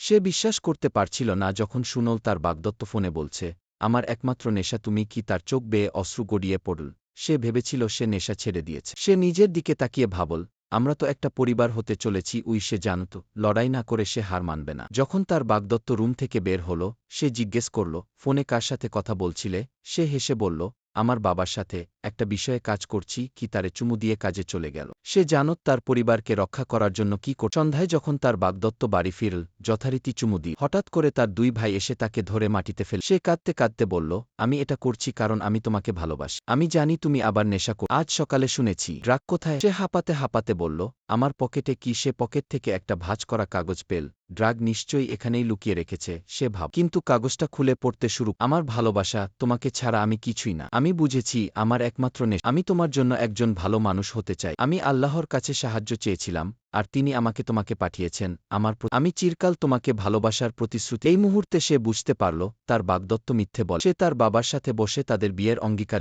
সে বিশ্বাস করতে পারছিল না যখন সুনল তার বাগদত্ত ফোনে বলছে, আমার একমাত্র নেশা তুমি কি। তার চোখ বেয়ে অশ্রু গড়িয়ে পড়ল। সে ভেবেছিল সে নেশা ছেড়ে দিয়েছে। সে নিজের দিকে তাকিয়ে ভাবল, আমরা তো একটা পরিবার হতে চলেছি। সে জানত লড়াই না করে সে হার মানবে না। যখন তার বাগদত্ত রুম থেকে বের হল, সে জিজ্ঞেস করল, ফোনে কার সাথে কথা বলছিলে। সে হেসে বলল, আমার বাবার সাথে, একটা বিষয়ে কাজ করছি। কি তারে চুমু দিয়ে কাজে চলে গেল। সে জানত তার পরিবারকে রক্ষা করার জন্য কি করত। সন্ধ্যায় যখন তার বাগদত্ত বাড়ি ফিরল, যথারীতি চুমু দিয়ে, হঠাৎ করে তার দুই ভাই এসে তাকে ধরে মাটিতে ফেল। সে কাঁদতে কাঁদতে বলল, আমি এটা করছি কারণ আমি তোমাকে ভালোবাসি। আমি জানি তুমি আবার নেশা কর। আজ সকালে শুনেছি। ড্রাগ কোথায়? সে হাঁপাতে হাঁপাতে বলল, আমার পকেটে কি। সে পকেট থেকে একটা ভাঁজ করা কাগজ পেল। ড্রাগ নিশ্চয়ই এখানেই লুকিয়ে রেখেছে। সে ভাব, কিন্তু কাগজটা খুলে পড়তে শুরু। আমার ভালোবাসা, তোমাকে ছাড়া আমি কিছুই না। আমি বুঝেছি আমার একমাত্র নেশা। আমি তোমার জন্য একজন ভালো মানুষ হতে চাই। আমি আল্লাহর কাছে সাহায্য চেয়েছিলাম, আর তিনি আমাকে তোমাকে পাঠিয়েছেন। আমি চিরকাল তোমাকে ভালোবাসার প্রতিশ্রুতি। এই মুহূর্তে সে বুঝতে পারল তার বাগদত্ত মিথ্যে বলে। সে তার বাবার সাথে বসে তাদের বিয়ের অঙ্গীকার